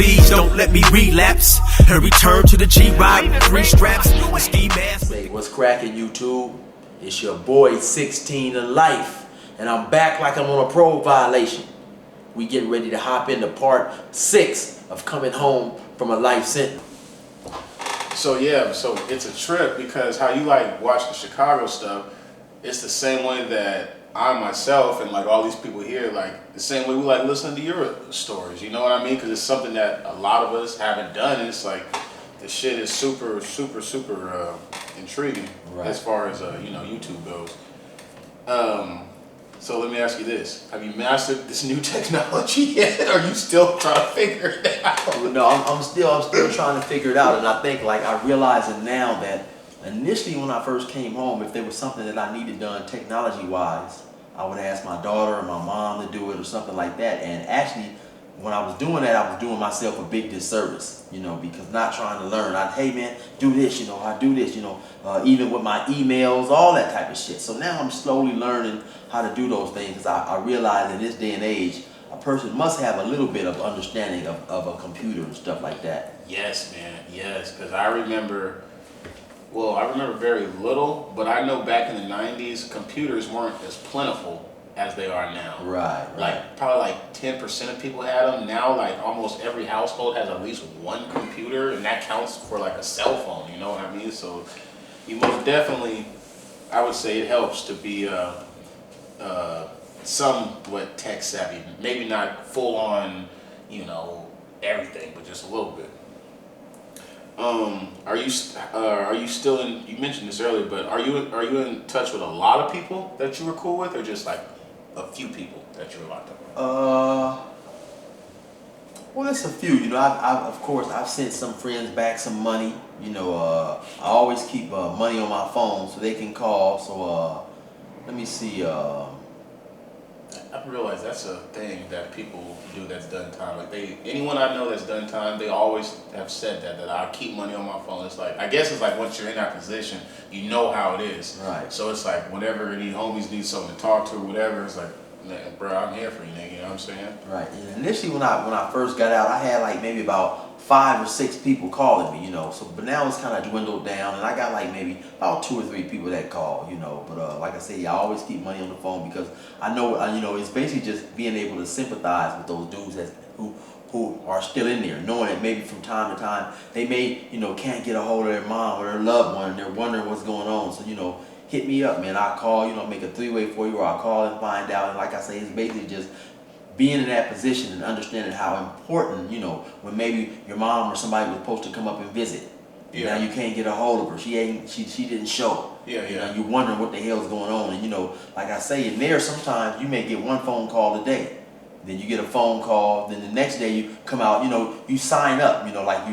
please don't let me relapse and return to the G-Ride with 3 straps, the ski mask. Say, what's cracking, YouTube? It's your boy 16 in life, and I'm back like I'm on a parole violation. We getting ready to hop into part 6 of coming home from a life sentence. So yeah, so it's a trip because how you like watch the Chicago stuff, it's the same way that I myself and like all these people here, like the same way we like listening to your stories, you know what I mean? Because it's something that a lot of us haven't done, and it's like the shit is super intriguing, right, as far as YouTube goes. So let me ask you this: have you mastered this new technology yet? Or are you still trying to figure it out? No, I'm still trying to figure it out, and I think like I realize it now that initially when I first came home, if there was something that I needed done technology-wise, I would ask my daughter or my mom to do it or something like that. And actually, when I was doing that, I was doing myself a big disservice, because not trying to learn. Hey man, do this, I do this, even with my emails, all that type of shit. So now I'm slowly learning how to do those things, because I realize in this day and age, a person must have a little bit of understanding of a computer and stuff like that. Yes, man, yes, because I remember very little, but I know back in the 90s, computers weren't as plentiful as they are now. Right. Like probably like 10% of people had them. Now like almost every household has at least one computer, and that counts for like a cell phone, you know what I mean? So you most definitely, I would say it helps to be somewhat tech savvy. Maybe not full on, everything, but just a little bit. Are you still in? You mentioned this earlier, but are you in touch with a lot of people that you were cool with, or just like a few people that you were locked up with? Well, it's a few. Of course I've sent some friends back some money. I always keep money on my phone so they can call. So let me see. I realize that's a thing that people do that's done time. Like anyone I know that's done time, they always have said that I keep money on my phone. It's like, I guess it's like once you're in that position, you know how it is. Right. So it's like whenever any homies need something to talk to or whatever, it's like, man, bro, I'm here for you, nigga. You know what I'm saying? Right. And initially when I first got out, I had like maybe about 5 or 6 people calling me, So, but now it's kind of dwindled down, and I got like maybe about 2 or 3 people that call, But like I say, I always keep money on the phone because I know, it's basically just being able to sympathize with those dudes who are still in there, knowing that maybe from time to time they may, can't get a hold of their mom or their loved one, and they're wondering what's going on. So, hit me up, man. I'll call, make a 3-way for you, or I'll call and find out. And like I say, it's basically just being in that position and understanding how important, when maybe your mom or somebody was supposed to come up and visit. Yeah. Now you can't get a hold of her. She didn't show. Yeah. You're wondering what the hell's going on. And like I say, in there sometimes you may get one phone call a day. Then you get a phone call, then the next day you come out, you sign up, like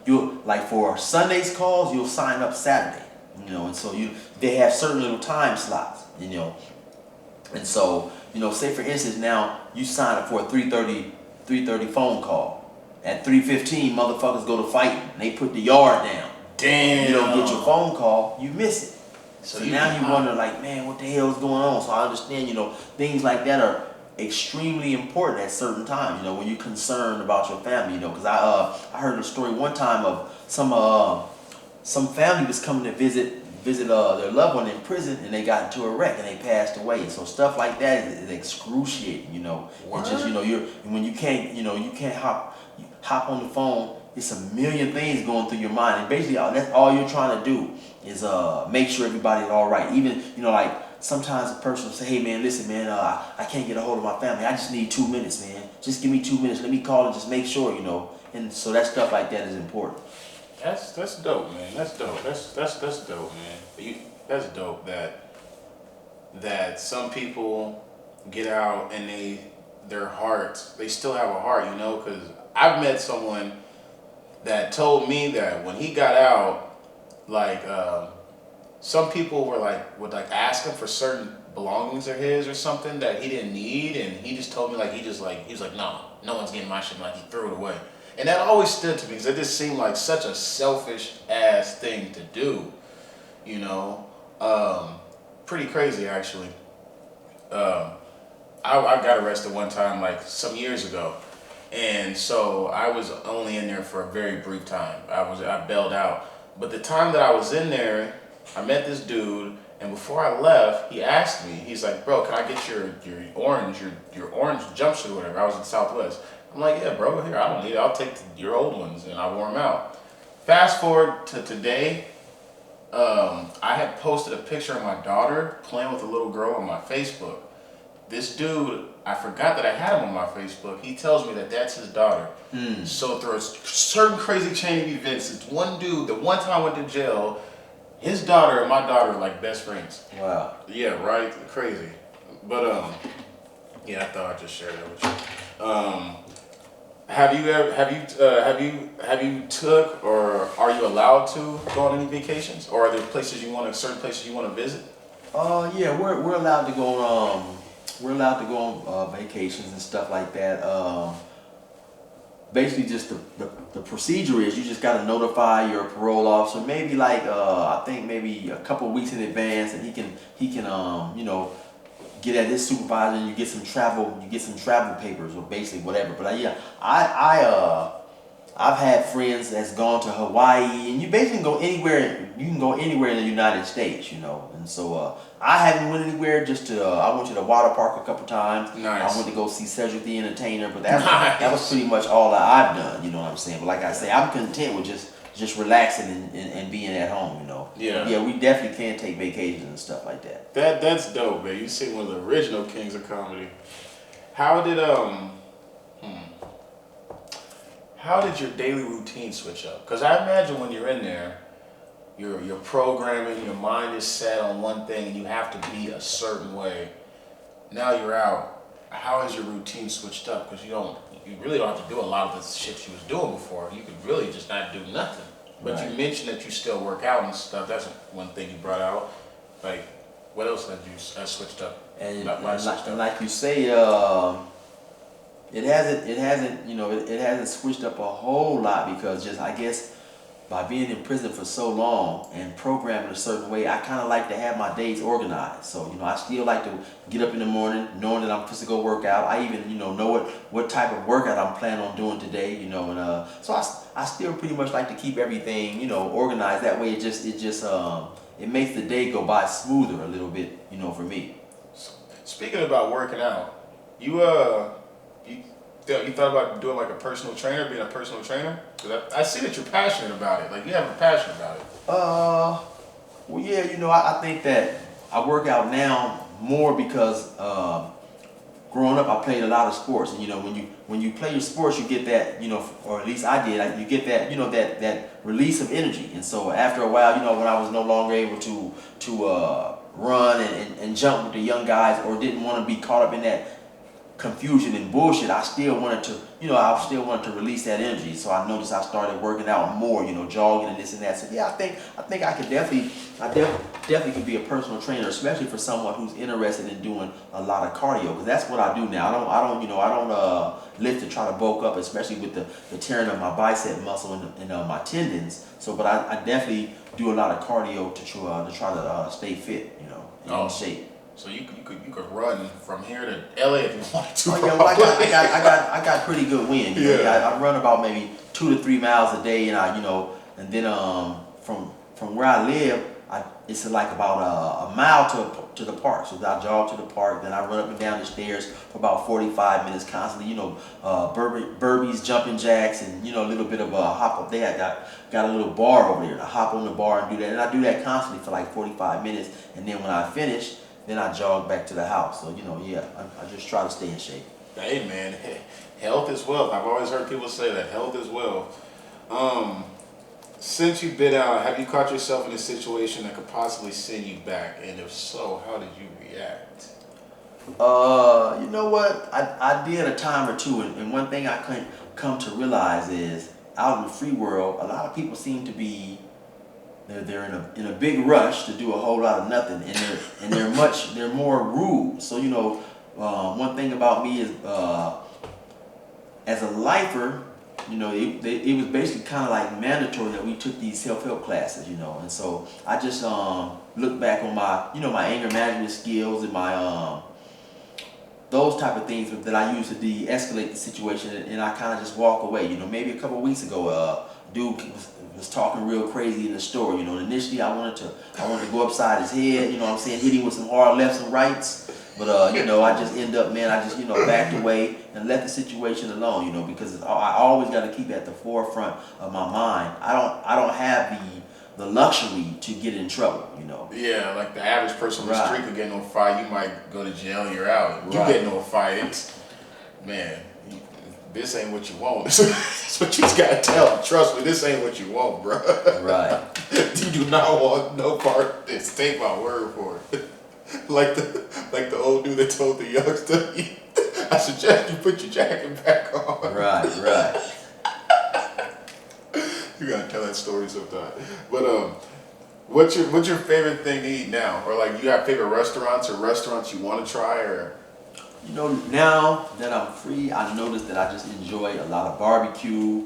you like for Sunday's calls, you'll sign up Saturday. And so they have certain little time slots, and so say for instance now you sign up for a 3:30 phone call. At 3:15 motherfuckers go to fighting, and they put the yard down. Damn. You don't get your phone call, you miss it. So now you wonder like, man, what the hell is going on? So I understand, things like that are extremely important at certain times, when you're concerned about your family, because I heard a story one time of some family was coming to visit their loved one in prison, and they got into a wreck and they passed away. And so stuff like that is excruciating, It's just when you can't hop on the phone. It's a million things going through your mind, and basically that's all you're trying to do is make sure everybody's all right. Even like sometimes a person will say, hey man, listen man, I can't get a hold of my family. I just need 2 minutes, man. Just give me 2 minutes. Let me call and just make sure, And so that stuff like that is important. That's dope, man. That's dope. That's dope, man. That's dope that some people get out and their hearts, they still have a heart, because I've met someone that told me that when he got out, like some people would ask him for certain belongings of his or something that he didn't need, and he just told me he was like, no one's getting my shit, he threw it away. And that always stood to me because it just seemed like such a selfish ass thing to do, pretty crazy actually. I got arrested one time some years ago, And so I was only in there for a very brief time. I bailed out. But the time that I was in there, I met this dude, and before I left, he asked me, he's like, bro, can I get your orange jumpsuit or whatever? I was in Southwest. I'm like, yeah, bro, here, I don't need it. I'll take your old ones, and I wore them out. Fast forward to today, I had posted a picture of my daughter playing with a little girl on my Facebook. This dude, I forgot that I had him on my Facebook. He tells me that that's his daughter. So through a certain crazy chain of events, it's one dude, the one time I went to jail, his daughter and my daughter are like best friends. Wow. Yeah, right? Crazy. But, yeah, I thought I'd just share that with you. Have you took or are you allowed to go on any vacations? Or are there certain places you want to visit? Yeah, we're allowed to go on, vacations and stuff like that. Basically just the procedure is you just got to notify your parole officer maybe like I think maybe a couple of weeks in advance, and he can get at his supervisor, and you get some travel papers or basically whatever. But yeah, I've had friends that's gone to Hawaii, and you basically can go anywhere. You can go anywhere in the United States, and so I haven't went anywhere. I went to the water park a couple times. Nice. I went to go see Cedric the Entertainer, but that was pretty much all that I've done. You know what I'm saying? But like I say, I'm content with just relaxing and being at home. Yeah. Yeah, we definitely can take vacations and stuff like that. That's dope, man. You see one of the original kings of comedy. How did your daily routine switch up? Because I imagine when you're in there, you're programming, your mind is set on one thing, and you have to be a certain way. Now you're out. How has your routine switched up? Because you really don't have to do a lot of the shit you was doing before. You could really just not do nothing. But Right. You mentioned that you still work out and stuff. That's one thing you brought out. Like, what else have you switched up? And Switched up? like you say, it hasn't switched up a whole lot, because just I guess by being in prison for so long and programming a certain way, I kind of like to have my days organized. So I still like to get up in the morning knowing that I'm supposed to go work out. I even know what type of workout I'm planning on doing today. And so I still pretty much like to keep everything organized. That way it makes the day go by smoother a little bit for me. Speaking about working out, you thought about doing like a personal trainer, being a personal trainer? 'Cause I see that you're passionate about it. Like, you have a passion about it. Well, yeah, I think that I work out now more because growing up I played a lot of sports, and when you play your sports, you get that or at least I did. You get that that release of energy, and so after a while, when I was no longer able to run and jump with the young guys, or didn't want to be caught up in that confusion and bullshit, I still wanted to release that energy. So I noticed I started working out more, jogging and this and that. So yeah, I think I definitely could be a personal trainer, especially for someone who's interested in doing a lot of cardio, because that's what I do now. I don't lift to try to bulk up, especially with the tearing of my bicep muscle and my tendons. So, but I definitely do a lot of cardio to try to stay fit, in shape. So you could run from here to LA if you wanted to. Oh yeah, well I got pretty good wind. Yeah. I run about maybe 2 to 3 miles a day, and and then from where I live, it's like about a mile to the park. So I jog to the park, then I run up and down the stairs for about 45 minutes constantly. Burpees, jumping jacks, and a little bit of a hop up there. I got a little bar over there. I hop on the bar and do that, and I do that constantly for like 45 minutes, and then when I finish, then I jog back to the house. So I just try to stay in shape. Hey man, health is wealth. I've always heard people say that health is wealth. Since you've been out, have you caught yourself in a situation that could possibly send you back? And if so, how did you react? You know what? I did a time or two, and one thing I come to realize is out in the free world, a lot of people seem to be they're in a big rush to do a whole lot of nothing, and they're more rude. So one thing about me is as a lifer, it was basically kind of like mandatory that we took these self-help classes, and so I just look back on my my anger management skills and my those type of things that I use to de-escalate the situation, and I kind of just walk away. You know, maybe a couple of weeks ago, dude was talking real crazy in the store. You know, initially I wanted to go upside his head. You know what I'm saying? Hit him with some hard lefts and rights. But you know, I just end up, man, I just, you know, backed away and left the situation alone. You know, because I always got to keep at the forefront of my mind. I don't have the luxury to get in trouble. You know. Yeah, like the average person on the Right. street could get in a fight. You might go to jail. You're out. You Right. get in a fight. It's, man, this ain't what you want. That's what you just gotta tell them. Trust me, this ain't what you want, bro. Right. You do not want no part of this. Take my word for it. like the old dude that told the youngster, I suggest you put your jacket back on. Right. Right. You gotta tell that story sometime. But what's your favorite thing to eat now? Or like you have favorite restaurants or restaurants you want to try or? You know, now that I'm free, I noticed that I just enjoy a lot of barbecue.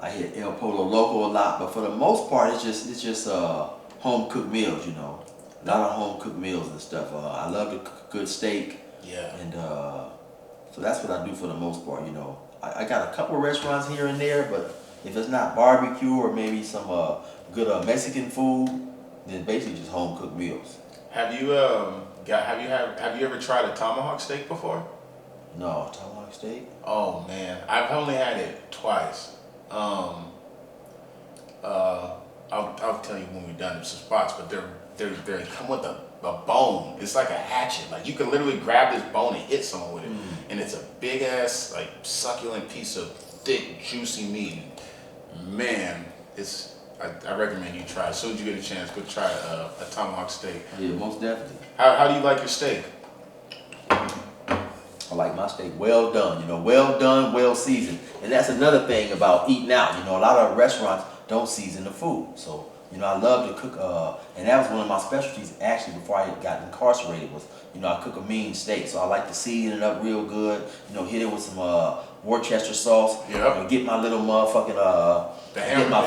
I hit El Polo Loco a lot, but for the most part, it's just home cooked meals. You know, a lot of home cooked meals and stuff. I love to cook a good steak. Yeah. And so that's what I do for the most part. You know, I got a couple of restaurants here and there, but if it's not barbecue or maybe some good Mexican food, then basically just home cooked meals. Have you ever tried a tomahawk steak before? No, tomahawk steak. Oh man, I've only had it twice. I'll tell you when we're done in some spots, but they come with a bone. It's like a hatchet. Like you can literally grab this bone and hit someone with it, and it's a big ass like succulent piece of thick juicy meat. Man, I recommend you try. As soon as you get a chance, go try a tomahawk steak. Yeah, most definitely. How do you like your steak? I like my steak well done, you know, well done, well seasoned. And that's another thing about eating out. You know, a lot of restaurants don't season the food. So, you know, I love to cook, and that was one of my specialties actually before I got incarcerated was, you know, I cook a mean steak. So I like to season it up real good, you know, hit it with some Worcester sauce, Yep. you know, get my little motherfucking, get my